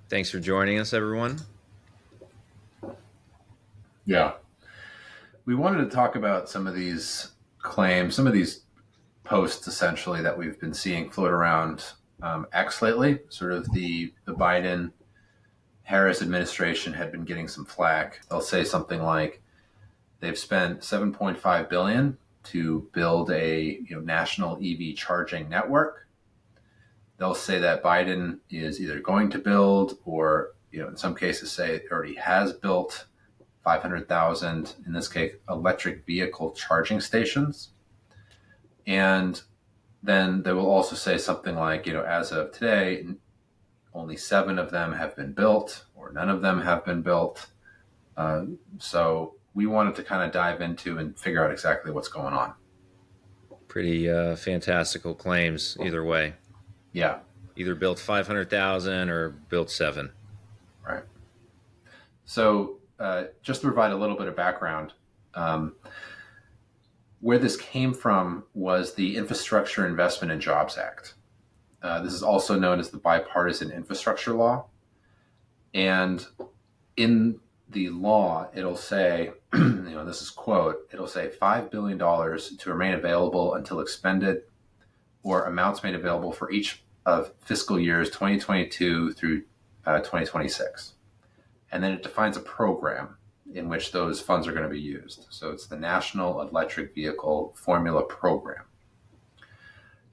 Thanks for joining us, everyone. Yeah. We wanted to talk about some of these claims, some of these posts essentially that we've been seeing float around X lately. Sort of the Biden Harris administration had been getting some flack. They'll say something like they've spent 7.5 billion to build a national EV charging network. They'll say that Biden is either going to build or in some cases say it already has built 500,000, in this case, electric vehicle charging stations. And then they will also say something like, as of today, only 7 of them have been built or none of them have been built. So we wanted to kind of dive into and figure out exactly what's going on. Pretty fantastical claims either way. Yeah. Either built 500,000 or built 7. Right. So just to provide a little bit of background, where this came from was the Infrastructure Investment and Jobs Act. This is also known as the Bipartisan Infrastructure Law. And in the law, it'll say, this is quote, it'll say $5 billion to remain available until expended or amounts made available for each of fiscal years 2022 through 2026. And then it defines a program in which those funds are going to be used. So it's the National Electric Vehicle Formula Program.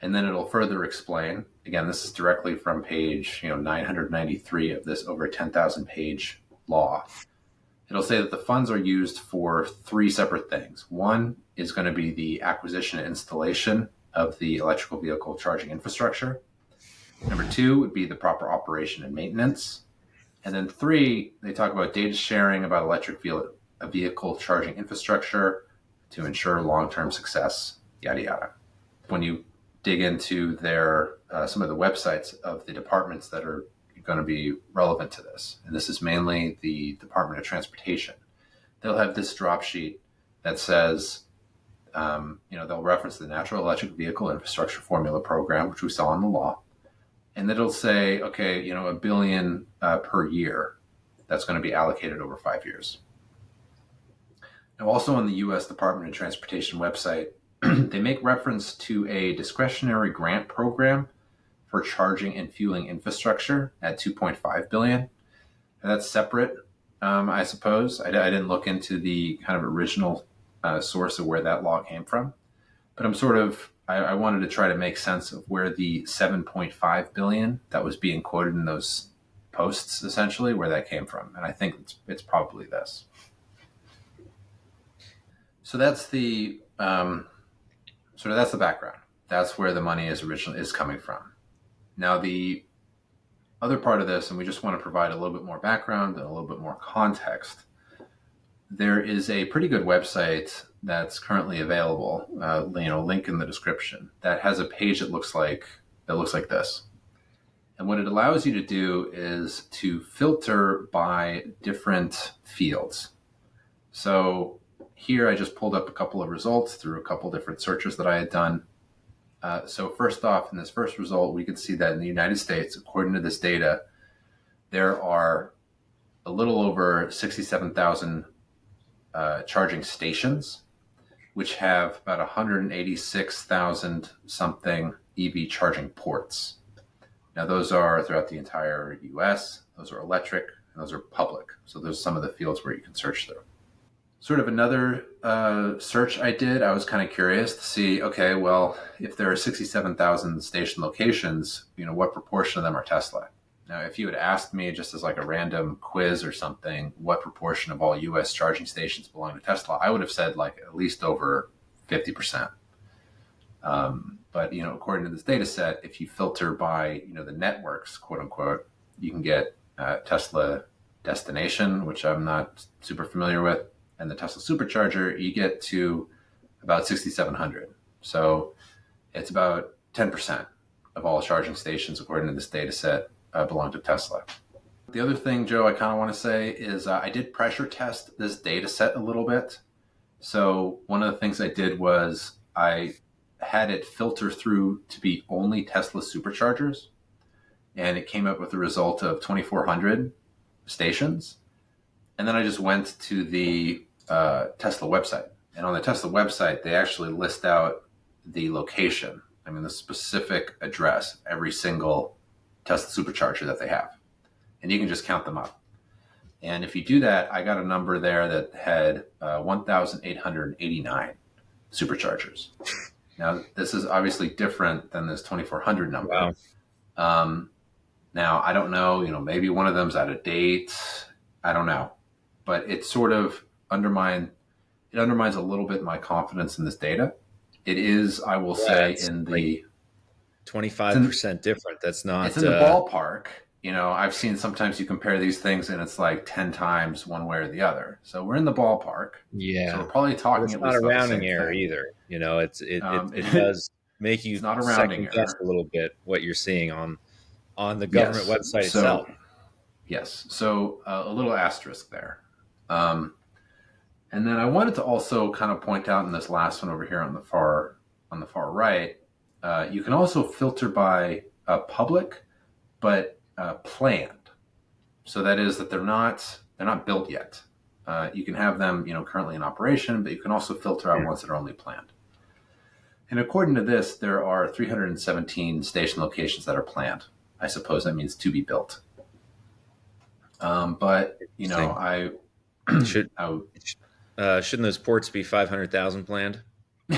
And then it'll further explain, again, this is directly from page 993 of this over 10,000 page law. It'll say that the funds are used for 3 separate things. One is going to be the acquisition and installation of the electrical vehicle charging infrastructure. Number 2 would be the proper operation and maintenance. And then 3, they talk about data sharing about electric vehicle charging infrastructure to ensure long-term success, yada, yada. When you dig into their some of the websites of the departments that are going to be relevant to this, and this is mainly the Department of Transportation, they'll have this drop sheet that says, they'll reference the Natural Electric Vehicle Infrastructure Formula Program, which we saw in the law, and then it'll say, okay, $1 billion per year that's going to be allocated over 5 years. Now, also on the U.S. Department of Transportation website, they make reference to a discretionary grant program for charging and fueling infrastructure at 2.5 billion. And that's separate, I suppose. I didn't look into the kind of original source of where that law came from, but I wanted to try to make sense of where the 7.5 billion that was being quoted in those posts, essentially, where that came from. And I think it's probably this. So that's the that's the background. That's where the money is coming from. Now, the other part of this, and we just want to provide a little bit more background and a little bit more context. There is a pretty good website that's currently available, link in the description, that has a page that looks like this. And what it allows you to do is to filter by different fields. So here I just pulled up a couple of results through a couple different searches that I had done. So first off, in this first result, we can see that in the United States, according to this data, there are a little over 67,000 charging stations, which have about 186,000 something EV charging ports. Now, those are throughout the entire US, those are electric, and those are public. So those are some of the fields where you can search through. Sort of another search I did, I was kind of curious to see, okay, well, if there are 67,000 station locations, what proportion of them are Tesla? Now, if you had asked me just as like a random quiz or something, what proportion of all US charging stations belong to Tesla, I would have said like at least over 50%. But, according to this data set, if you filter by, the networks, quote unquote, you can get Tesla destination, which I'm not super familiar with, and the Tesla supercharger, you get to about 6,700. So it's about 10% of all charging stations, according to this data set, belong to Tesla. The other thing, Joe, I kind of want to say is I did pressure test this data set a little bit. So one of the things I did was I had it filter through to be only Tesla superchargers. and it came up with a result of 2,400 stations. And then I just went to the Tesla website. And on the Tesla website, they actually list out the location, I mean, the specific address, every single Tesla supercharger that they have. And you can just count them up. And if you do that, I got a number there that had 1,889 superchargers. Now, this is obviously different than this 2,400 number. Wow. Now, I don't know, maybe one of them's out of date. I don't know. But it sort of undermines a little bit my confidence in this data. It is, I will say, in the 25% different. That's not. It's in the ballpark. I've seen sometimes you compare these things and it's like 10 times one way or the other. So we're in the ballpark. Yeah. So we're probably talking it's at not least a rounding error error either. It does make you not a rounding second-guess error. a little bit what you're seeing on the government website itself. Yes. So a little asterisk there. And then I wanted to also kind of point out in this last one over here on the far right, you can also filter by public, but planned. So that is that they're not built yet. You can have them, currently in operation, but you can also filter out ones that are only planned. And according to this, there are 317 station locations that are planned. I suppose that means to be built. But I shouldn't those ports be 500,000 planned?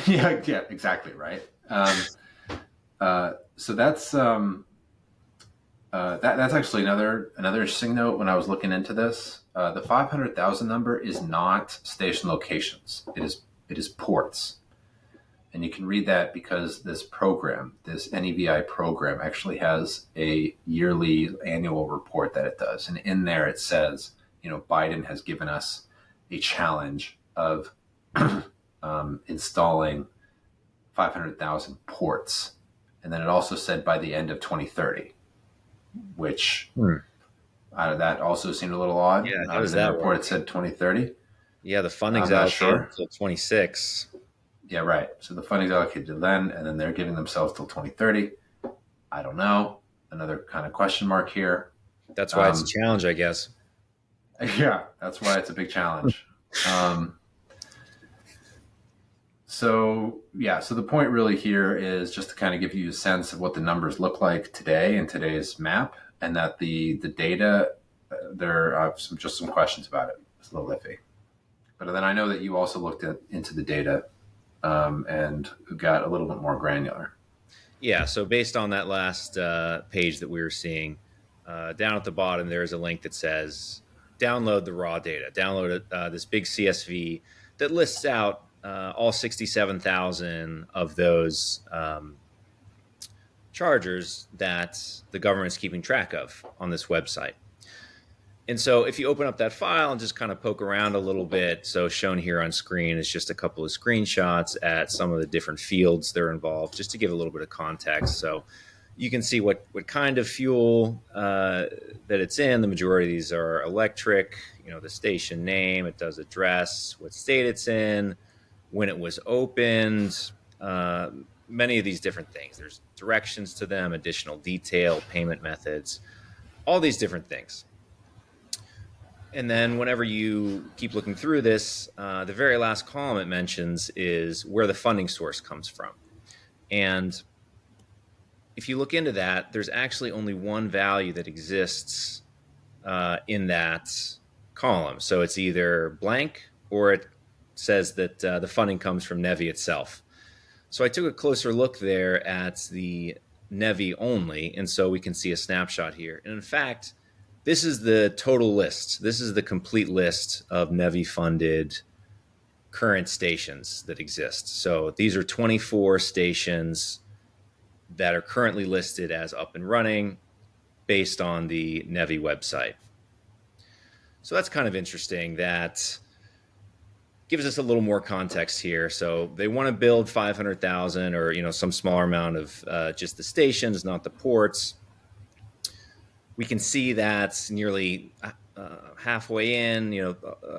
yeah, exactly right. So that's that's actually another interesting note when I was looking into this. The 500,000 number is not station locations. It is ports. And you can read that because this program, this NEVI program, actually has a yearly annual report that it does. And in there it says, Biden has given us a challenge of installing 500,000 ports. And then it also said by the end of 2030, which that also seemed a little odd. Yeah, how does in the that report work? It said 2030. Yeah, the funding's I'm not allocated sure. until 26. Yeah, right. So the funding's allocated to then, and then they're giving themselves till 2030. I don't know. Another kind of question mark here. That's why it's a challenge, I guess. Yeah, that's why it's a big challenge. So the point really here is just to kind of give you a sense of what the numbers look like today in today's map, and that the data, there are just some questions about it. It's a little iffy. But then I know that you also looked into the data and got a little bit more granular. Yeah, so based on that last page that we were seeing, down at the bottom, there's a link that says, download the raw data. Download this big CSV that lists out all 67,000 of those chargers that the government's keeping track of on this website. And so if you open up that file and just kind of poke around a little bit, so shown here on screen is just a couple of screenshots at some of the different fields that are involved, just to give a little bit of context. So you can see what kind of fuel that it's in. The majority of these are electric, the station name, it does address, what state it's in, when it was opened, many of these different things. There's directions to them, additional detail, payment methods, all these different things. And then whenever you keep looking through this, the very last column it mentions is where the funding source comes from. And if you look into that, there's actually only one value that exists in that column. So it's either blank or it says that the funding comes from NEVI itself. So I took a closer look there at the NEVI only, and so we can see a snapshot here. And in fact, this is the total list. This is the complete list of NEVI-funded current stations that exist. So these are 24 stations that are currently listed as up and running based on the NEVI website. So that's kind of interesting. That gives us a little more context here. So they want to build 500,000 or some smaller amount of just the stations, not the ports. We can see that's nearly halfway in,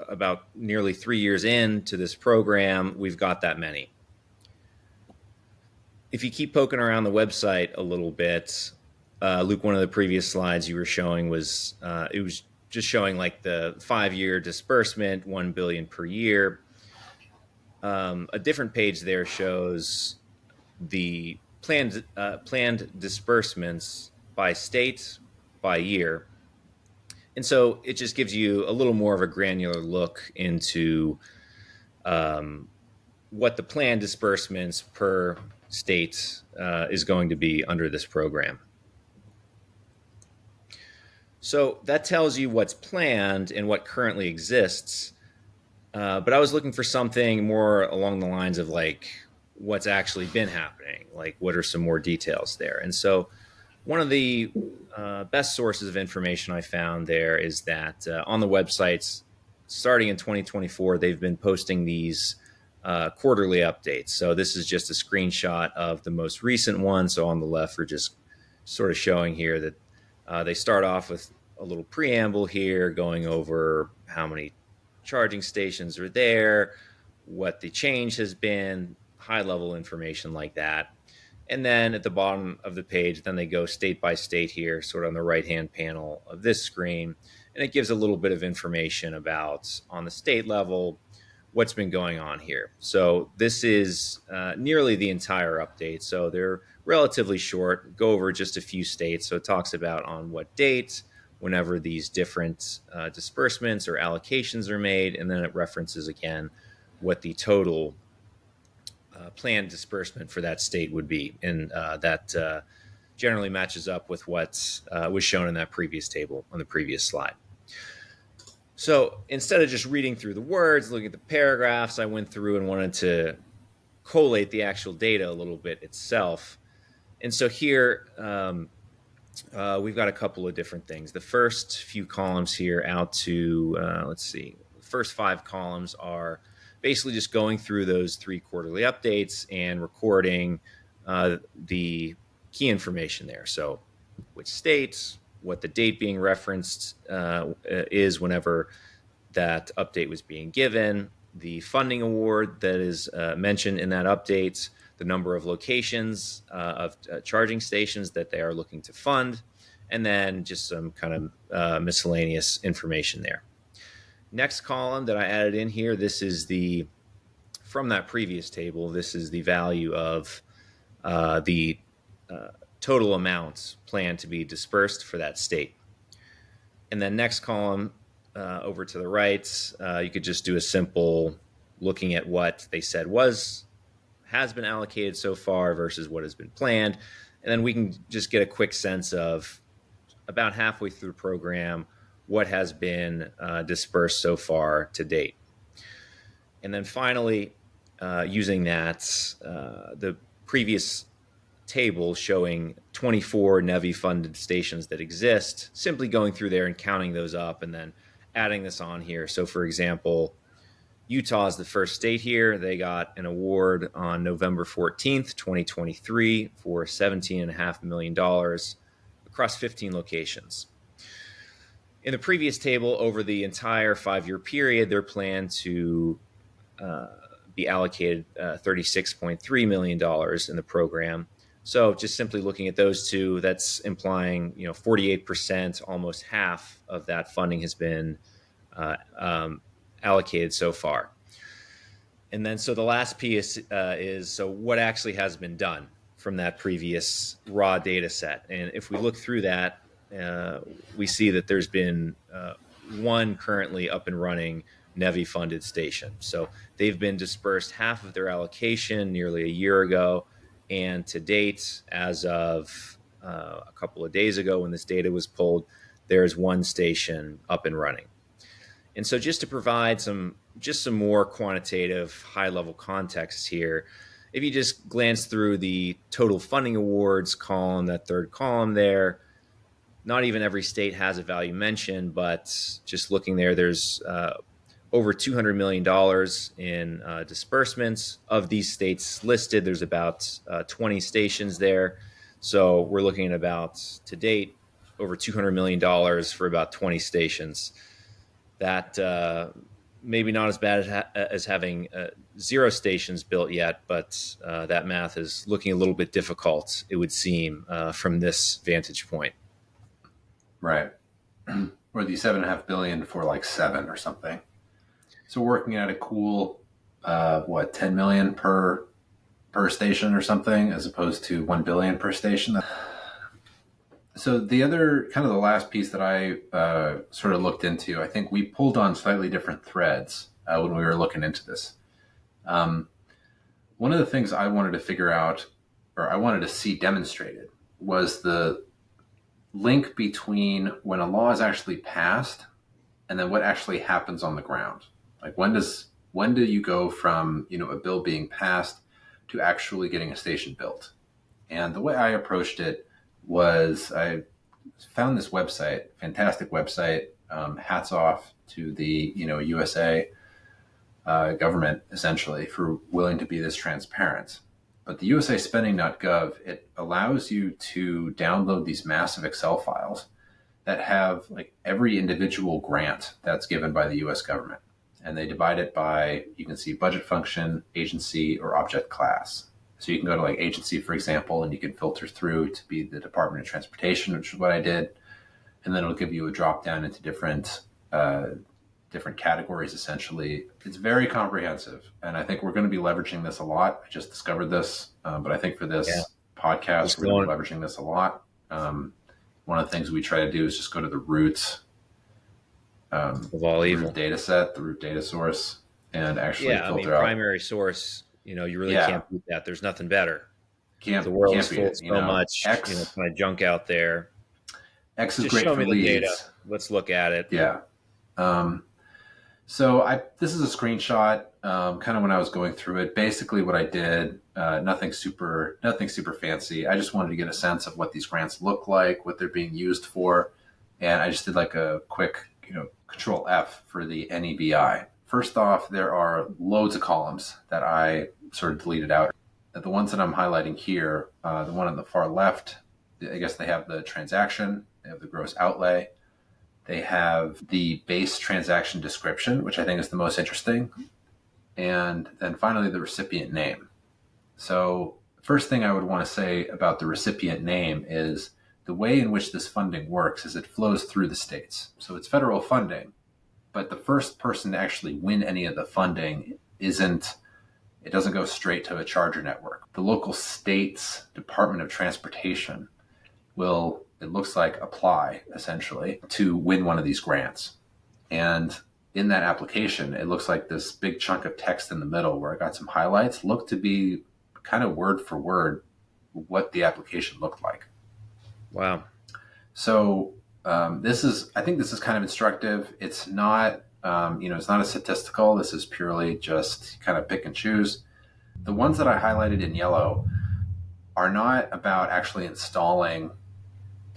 about nearly 3 years into this program, we've got that many. If you keep poking around the website a little bit, Luke, one of the previous slides you were showing was it was just showing like the 5-year disbursement, 1 billion per year. A different page there shows the planned disbursements by state, by year, and so it just gives you a little more of a granular look into what the planned disbursements per state is going to be under this program. So that tells you what's planned and what currently exists. But I was looking for something more along the lines of like what's actually been happening, like what are some more details there. And so one of the best sources of information I found there is that on the websites, starting in 2024, they've been posting these quarterly updates. So this is just a screenshot of the most recent one. So on the left, we're just sort of showing here that they start off with a little preamble here going over how many charging stations are there, what the change has been, high level information like that. And then at the bottom of the page, then they go state by state here, sort of on the right-hand panel of this screen. And it gives a little bit of information about, on the state level, what's been going on here. So this is nearly the entire update. So they're relatively short, go over just a few states. So it talks about on what date, whenever these different disbursements or allocations are made, and then it references again what the total planned disbursement for that state would be. And that generally matches up with what was shown in that previous table on the previous slide. So instead of just reading through the words, looking at the paragraphs, I went through and wanted to collate the actual data a little bit itself. And so here we've got a couple of different things. The first few columns here out to, let's see, the first 5 columns are basically just going through those 3 quarterly updates and recording the key information there. So which states, what the date being referenced is whenever that update was being given, the funding award that is mentioned in that update, the number of locations of charging stations that they are looking to fund, and then just some kind of miscellaneous information there. Next column that I added in here, this is the, from that previous table, this is the value of the total amounts planned to be dispersed for that state. And then next column over to the right, you could just do a simple looking at what they said has been allocated so far versus what has been planned. And then we can just get a quick sense of about halfway through the program, what has been dispersed so far to date. And then finally, using that, the previous table showing 24 NEVI funded stations that exist, simply going through there and counting those up and then adding this on here. So for example, Utah is the first state here. They got an award on November 14th, 2023 for $17.5 million across 15 locations. In the previous table, over the entire 5-year period, they're planned to be allocated $36.3 million in the program. So just simply looking at those two, that's implying 48%, almost half of that funding has been allocated so far. And then so the last piece is, so what actually has been done from that previous raw data set. And if we look through that, we see that there's been one currently up and running NEVI funded station. So they've been dispersed half of their allocation nearly a year ago. And to date, as of a couple of days ago when this data was pulled, there's one station up and running. And so just to provide some more quantitative high-level context here, if you just glance through the total funding awards column, that third column there, not even every state has a value mentioned, but just looking there, there's over $200 million in disbursements. Of these states listed, there's about 20 stations there. So we're looking at about, to date, over $200 million for about 20 stations. That maybe not as bad as having 0 stations built yet, but that math is looking a little bit difficult, it would seem, from this vantage point. Right. Or the 7.5 billion for like 7 or something. So we're working at a cool, 10 million per station or something, as opposed to 1 billion per station. So the other kind of the last piece that I sort of looked into, I think we pulled on slightly different threads when we were looking into this. One of the things I wanted to figure out, or I wanted to see demonstrated, was the link between when a law is actually passed and then what actually happens on the ground. Like when do you go from, a bill being passed to actually getting a station built? And the way I approached it was I found this website, fantastic website. Hats off to the USA government essentially for willing to be this transparent. But the USAspending.gov, it allows you to download these massive Excel files that have like every individual grant that's given by the US government. And they divide it by, you can see budget function, agency, or object class. So you can go to like agency, for example, and you can filter through to be the Department of Transportation, which is what I did. And then it'll give you a drop down into different categories, essentially. It's very comprehensive. And I think we're going to be leveraging this a lot. I just discovered this, but I think for this podcast, we're going to be leveraging this a lot. One of the things we try to do is just go to the roots of all evil data set, the root data source, and actually filter out. Primary source, you really can't beat that. There's nothing better. The world is full of so much kind of junk out there. X is just great show for me leads. The data. Let's look at it. Yeah. So this is a screenshot, kind of when I was going through it. Basically, what I did, nothing super fancy. I just wanted to get a sense of what these grants look like, what they're being used for, and I just did like a quick, Control F for the NEVI. First off, there are loads of columns that I sort of deleted out. The ones that I'm highlighting here, the one on the far left, I guess they have the transaction, they have the gross outlay. They have the base transaction description, which I think is the most interesting. And then finally, the recipient name. So first thing I would want to say about the recipient name is the way in which this funding works is it flows through the states. So it's federal funding, but the first person to actually win any of the funding it doesn't go straight to a charger network. The local state's Department of Transportation will, it looks like, apply essentially to win one of these grants. And in that application, it looks like this big chunk of text in the middle where I got some highlights look to be kind of word for word what the application looked like. Wow. So I think this is kind of instructive. It's not, it's not a statistical. This is purely just kind of pick and choose. The ones that I highlighted in yellow are not about actually installing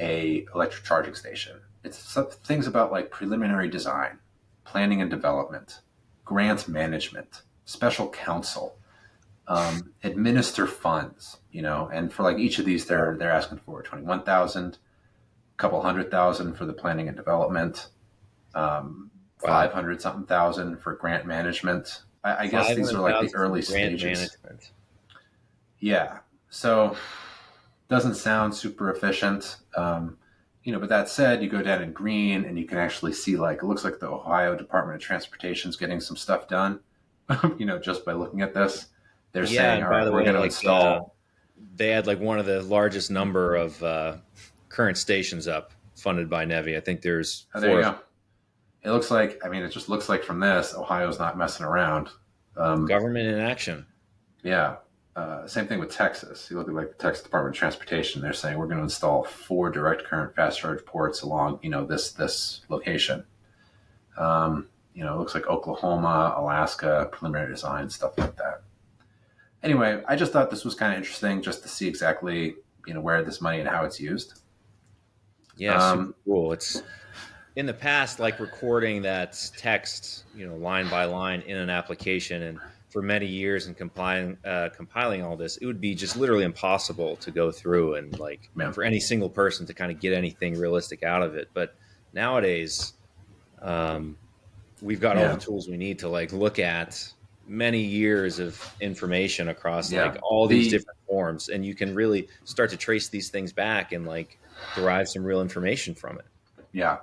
a electric charging station. It's some things about like preliminary design, planning and development, grant management, special counsel, administer funds, and for like each of these, they're asking for 21,000, a couple 100,000 for the planning and development, 500 something thousand for grant management. I guess these are like the early stages. Management. Yeah. So doesn't sound super efficient. But that said, you go down in green and you can actually see it looks like the Ohio Department of Transportation is getting some stuff done, just by looking at this. They're saying, all right, we're going to install. They had one of the largest number of current stations up funded by NEVI. I think there's 4. There you go. It looks like, it just looks like from this, Ohio's not messing around. Government in action. Yeah. Same thing with Texas. You look at the Texas Department of Transportation. They're saying we're going to install 4 direct current fast charge ports along, this location. It looks like Oklahoma, Alaska, preliminary design, stuff like that. Anyway, I just thought this was kind of interesting just to see exactly, where this money and how it's used. Yeah, super cool. It's in the past, recording that text, line by line in an application, and for many years and compiling all this, it would be just literally impossible to go through and for any single person to kind of get anything realistic out of it. But nowadays, we've got all the Yeah. tools we need to like look at many years of information across Yeah. like all these The different forms, and you can really start to trace these things back and like derive some real information from it. yeah.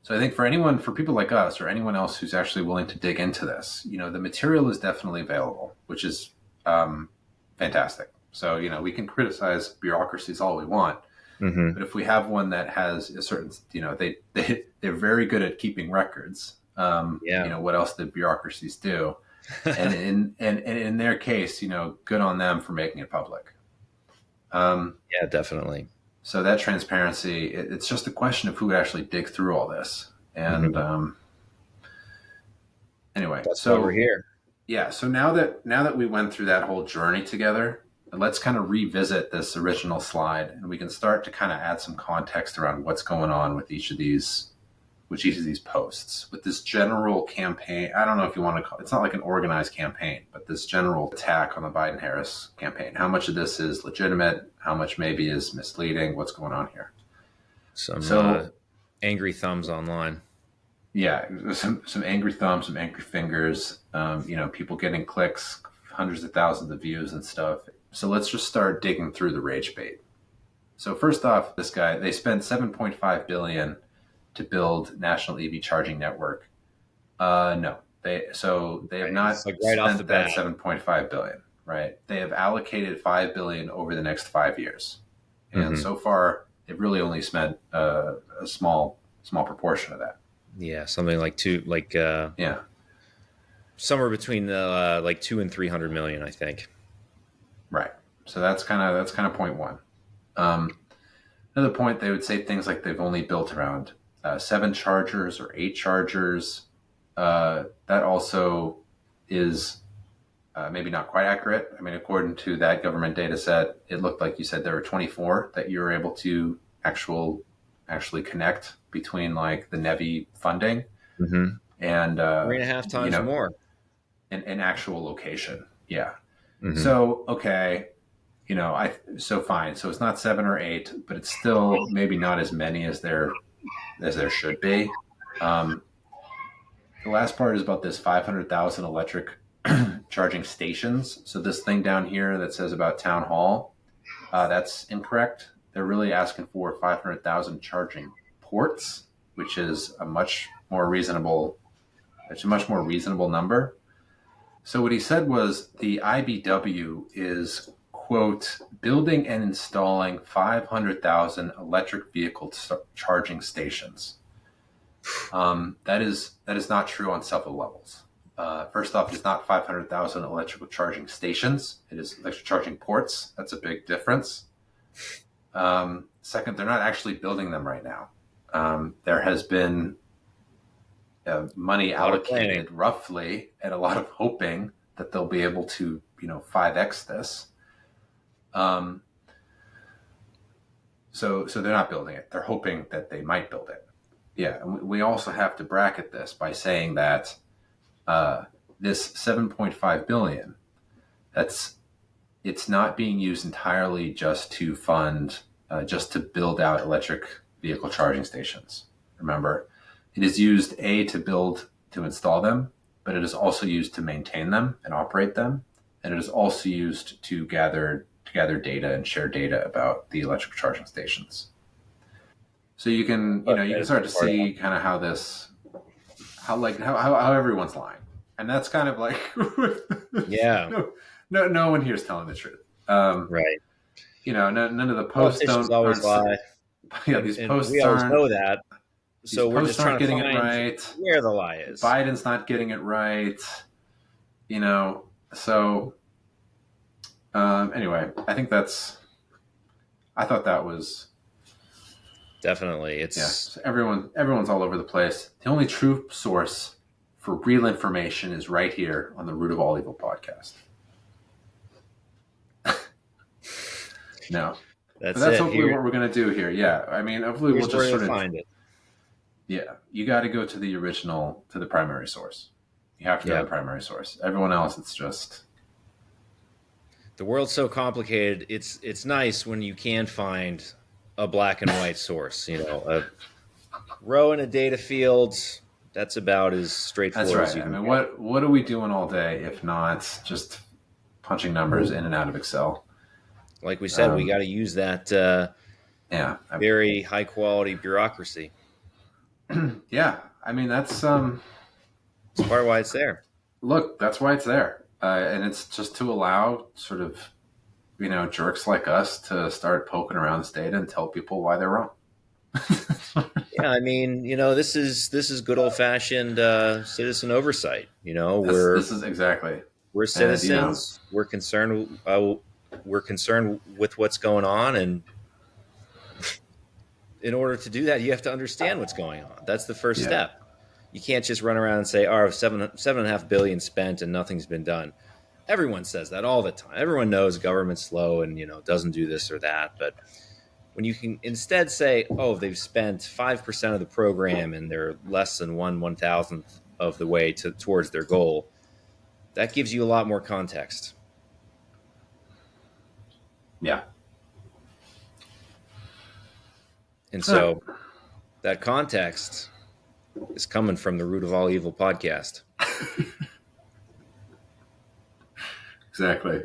So I think for anyone, for people like us or anyone else who's actually willing to dig into this, the material is definitely available, which is um, fantastic. So, we can criticize bureaucracies all we want, Mm-hmm. but if we have one that has a certain, they're very good at keeping records. Yeah. What else did bureaucracies do? And in their case, good on them for making it public. Yeah, definitely. So that transparency, it's just a question of who would actually dig through all this. And Mm-hmm. anyway, That's why we're so here. yeah, so now that we went through that whole journey together, let's kind of revisit this original slide, and we can start to kind of add some context around what's going on with each of these posts, with this general campaign. I don't know if you want to call it's not like an organized campaign, but this general attack on the Biden Harris campaign. How much of this is legitimate? How much maybe is misleading? What's going on here? Some So angry thumbs online. yeah, some angry thumbs, some angry fingers. People getting clicks, hundreds of thousands of views and stuff. So let's just start digging through the rage bait. So first off, this guy, they spent 7.5 billion to build national EV charging network. No, they have Right. not It's like right off the spent that bat. 7.5 billion. Right? They have allocated 5 billion over the next 5 years, and Mm-hmm. so far they've really only spent a small proportion of that. Yeah, something like Yeah, somewhere between like 200 and 300 million, I think. right. So that's kind of point one. Um, Another point, they would say things like they've only built around 7 chargers or 8 chargers. That also is maybe not quite accurate. I mean, according to that government data set, it looked like you said there were 24 that you were able to actually connect between like the NEVI funding Mm-hmm. and Three and a half times more. an actual location. Yeah. Mm-hmm. So okay, fine. So it's not 7 or 8, but it's still maybe not as many as there should be. Um, the last part is about this 500,000 electric charging stations. So this thing down here that says about town hall, that's incorrect. They're really asking for 500,000 charging ports, which is a much more reasonable. It's a much more reasonable number. So what he said was the IBW is, quote, building and installing 500,000 electric vehicle charging stations. That is not true on several levels. First off, it's not 500,000 electrical charging stations. It is electric charging ports. That's a big difference. Second, they're not actually building them right now. There has been money allocated roughly, and a lot of hoping that they'll be able to 5x this. So they're not building it. They're hoping that they might build it. Yeah, and we also have to bracket this by saying that this 7.5 billion, it's not being used entirely just to fund, just to build out electric vehicle charging stations. Remember, it is used to install them, but it is also used to maintain them and operate them, and it is also used to gather data and share data about the electric charging stations. So you can start to see kind of how everyone's lying, and that's kind of like Yeah. no one here is telling the truth. Right. None of the posts Politicians always lie. Yeah, these And posts we always aren't. know that. So These we're posts just trying aren't to getting find it right. where the lie is. Biden's not getting it right. So anyway, I thought that was Definitely. It's so everyone's all over the place. The only true source for real information is right here on the Root of All Evil podcast. No. that's But that's it. hopefully what we're going to do here. Yeah. I mean, hopefully we'll Here's just where sort you'll of find it. Yeah, you got to go to the primary source. You have to go to the primary source. Everyone else, it's just The world's so complicated. It's nice when you can find a black and white source. A row in a data field, That's about as That's straightforward as right. you I can mean, get. what are we doing all day if not just punching numbers in and out of Excel? Like we said, we Um, got to use that yeah, very high quality bureaucracy. yeah. I mean, that's It's part of why it's there. look. That's why it's there, and it's just to allow sort of jerks like us to start poking around this data and tell people why they're wrong. Yeah, I mean, this is good old fashioned citizen oversight. This is exactly, We're and citizens. We're concerned with what's going on, and in order to do that, you have to understand what's going on. That's the first yeah, step. You can't just run around and say, "Oh, 7.5 billion spent and nothing's been done." Everyone says that all the time. Everyone knows government's slow and doesn't do this or that. But when you can instead say, "Oh, they've spent 5% of the program and they're less than 1/1000th of the way towards their goal," that gives you a lot more context. yeah. And so that context is coming from the Root of All Evil podcast. Exactly.